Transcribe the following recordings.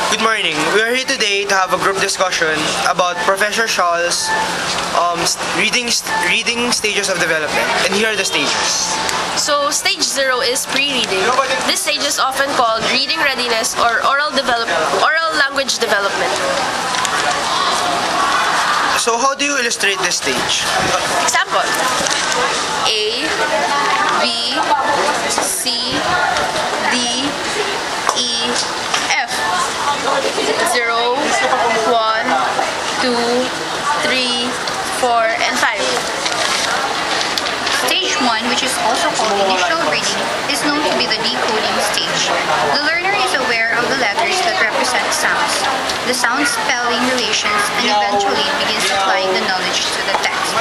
Good morning. We are here today to have a group discussion about Professor Shaw's reading stages of development. And here are the stages. So, stage 0 is pre-reading. This stage is often called reading readiness or oral language development. So, how do you illustrate this stage? Example: A, B, C, D, E, F. 0, 1, 2, 3, 4, and 5. Stage 1, which is also called initial reading, is known to be the decoding stage. The learner is aware of the letters that represent sounds, the sound spelling relations, and eventually begins applying the knowledge to the text.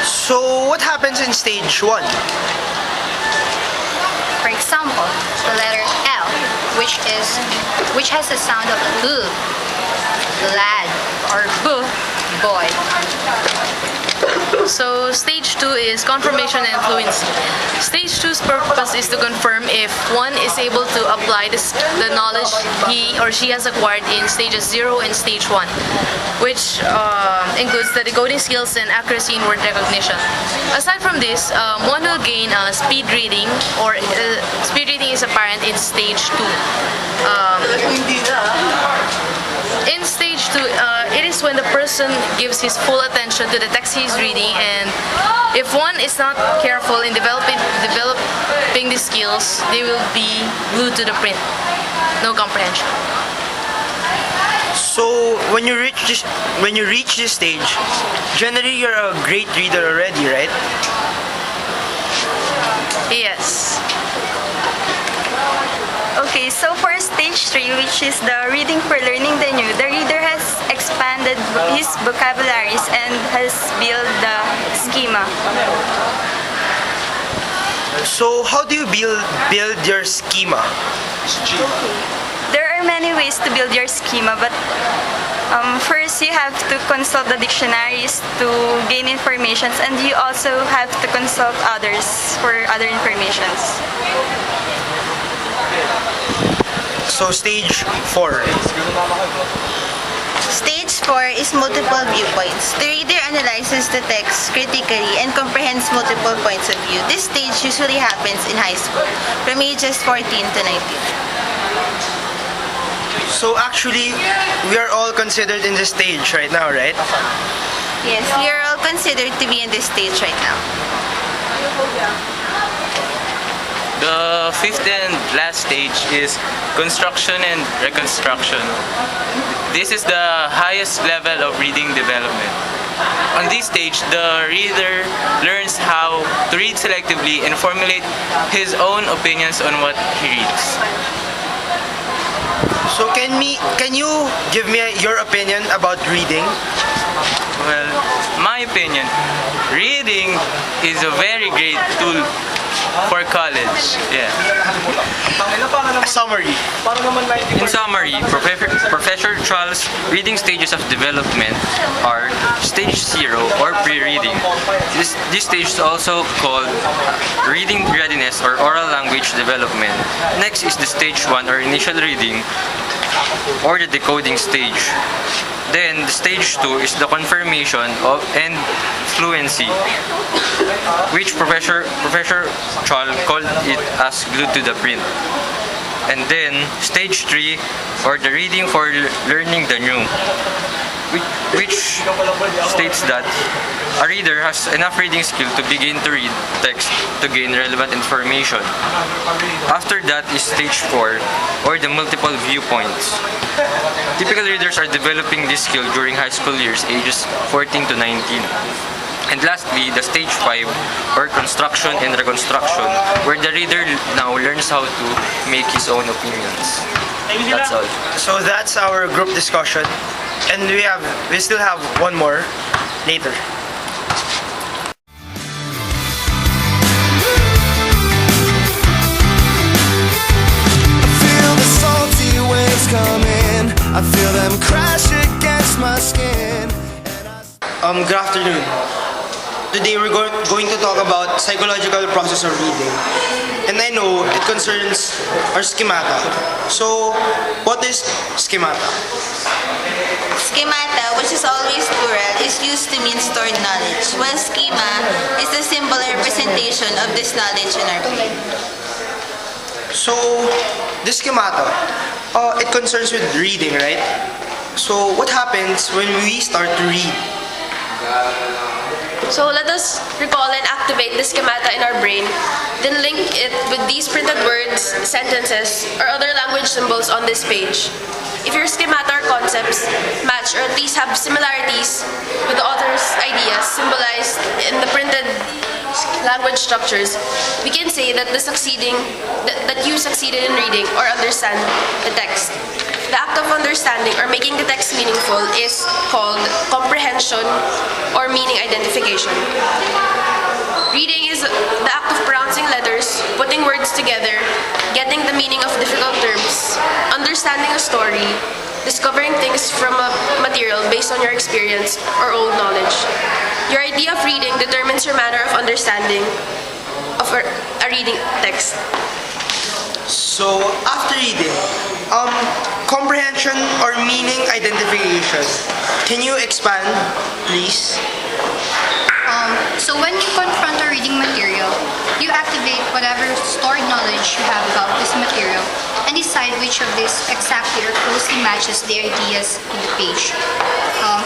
So, what happens in stage 1? For example, the letter L, which has the sound of L, lad, or B, boy. So, stage 2 is confirmation and fluency. Stage 2's purpose is to confirm if one is able to apply the knowledge he or she has acquired in stages 0 and stage 1, which includes the decoding skills and accuracy in word recognition. Aside from this, one will gain speed reading, or speed reading is apparent in stage 2. In stage 2, it is when the person gives his full attention to the text he is reading, and if one is not careful in developing these skills, they will be glued to the print. No comprehension. So, when you reach this stage, generally you're a great reader already, right? Yes. Okay, so for stage 3, which is the reading for learning the new, the reader has expanded his vocabularies and has built the schema. So, how do you build your schema? There are many ways to build your schema, but first you have to consult the dictionaries to gain information, and you also have to consult others for other informations. So, stage 4. Stage 4 is multiple viewpoints. The reader analyzes the text critically and comprehends multiple points of view. This stage usually happens in high school, from ages 14 to 19. So, actually, we are all considered in this stage right now, right? Yes, we are all considered to be in this stage right now. The fifth and last stage is construction and reconstruction. This is the highest level of reading development. On this stage, the reader learns how to read selectively and formulate his own opinions on what he reads. So, can you give me your opinion about reading? Well, my opinion, reading is a very great tool for college. Yeah. Summary. In summary, Professor Charles' reading stages of development are stage 0 or pre-reading. This stage is also called reading readiness or oral language development. Next is the stage 1 or initial reading or the decoding stage. Then the stage 2 is the confirmation of and fluency, which Professor Charles called it as glued to the print. And then stage 3 or the reading for learning the new, which states that a reader has enough reading skill to begin to read text to gain relevant information. After that is stage 4 or the multiple viewpoints. Typical readers are developing this skill during high school years, ages 14 to 19. And lastly, the stage 5 or construction and reconstruction, where the reader now learns how to make his own opinions. That's all. So, that's our group discussion. And we still have one more later. I feel them crash against my skin. Good afternoon. today we're going to talk about psychological process of reading. And I know it concerns our schemata. So, what is schemata? Schemata, which is always plural, is used to mean stored knowledge, while schema is the symbol representation of this knowledge in our brain. So, the schemata, it concerns with reading, right? So, what happens when we start to read? So let us recall and activate the schemata in our brain, then link it with these printed words, sentences, or other language symbols on this page. If your schemata or concepts match or at least have similarities with the author's ideas symbolized in the printed language structures, we can say that you succeeded in reading or understand the text. The act of understanding or making the text meaningful is called comprehension or meaning identification. Reading is the act of pronouncing letters, putting words together, getting the meaning of difficult terms, understanding a story, discovering things from a material based on your experience or old knowledge. Your idea of reading determines your manner of understanding of a reading text. So, after reading, comprehension or meaning identification. Can you expand, please? So when you confront a reading material, you activate whatever stored knowledge you have about this material and decide which of this exactly or closely matches the ideas in the page.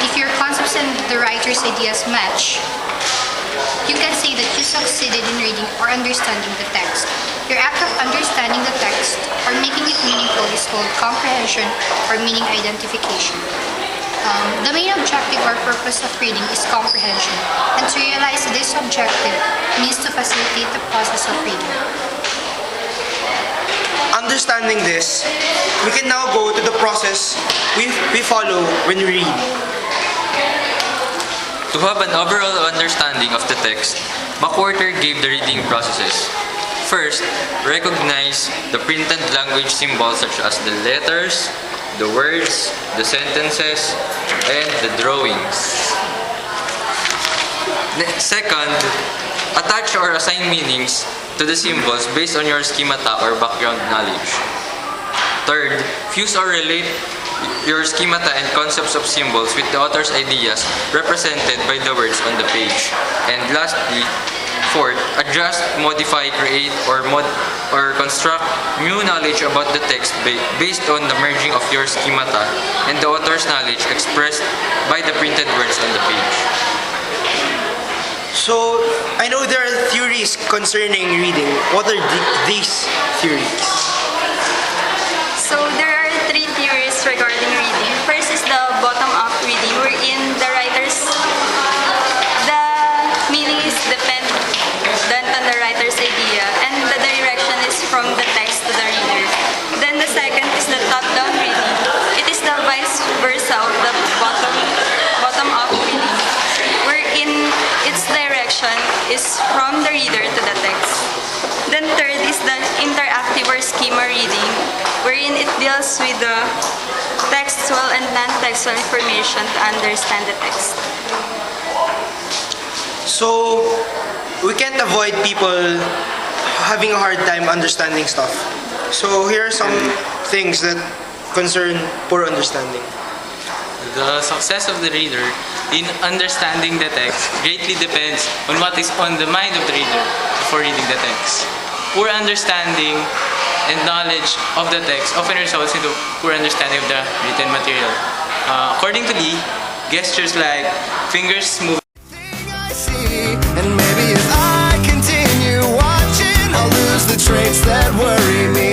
If your concepts and the writer's ideas match, you can say that you succeeded in reading or understanding the text. Your act of understanding the text or making it meaningful is called comprehension or meaning identification. The main objective or purpose of reading is comprehension, and to realize this objective means to facilitate the process of reading. Understanding this, we can now go to the process we follow when we read. To have an overall understanding of the text, McWhorter gave the reading processes. First, recognize the printed language symbols such as the letters, the words, the sentences, and the drawings. Second, attach or assign meanings to the symbols based on your schemata or background knowledge. Third, fuse or relate your schemata and concepts of symbols with the author's ideas represented by the words on the page. And lastly, fourth, adjust, modify, create, or construct new knowledge about the text based on the merging of your schemata and the author's knowledge expressed by the printed words on the page. So, I know there are theories concerning reading. What are these theories? So there are three theories regarding reading. First is the bottom-up reading, wherein the meaning is dependent on the writer's idea, and the direction is from the text to the reader. Then the second is the top-down reading. It is the vice versa of the bottom-up reading, wherein its direction is from the reader to the text. Then third is the interactive or schema reading, wherein it deals with the textual and non-textual information to understand the text. So, we can't avoid people having a hard time understanding stuff. So, here are some things that concern poor understanding. The success of the reader in understanding the text greatly depends on what is on the mind of the reader before reading the text. Poor understanding and knowledge of the text often results into poor understanding of the written material. According to Lee, gestures like fingers moving and maybe if I continue watching, I'll lose the traits that worry me.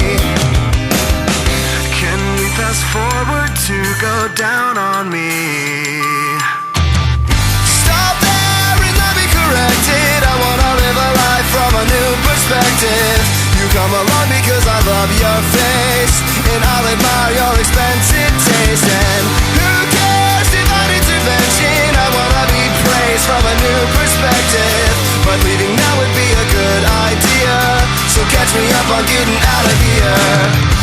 Can we fast forward to go down on me? Stop there and let me correct it. I wanna live a life from a new perspective. You come along because I love your face, and I'll admire your expensive taste. And who cares if I intervention? I wanna be praised from a new perspective, but leaving now would be a good idea. So catch me up on getting out of here.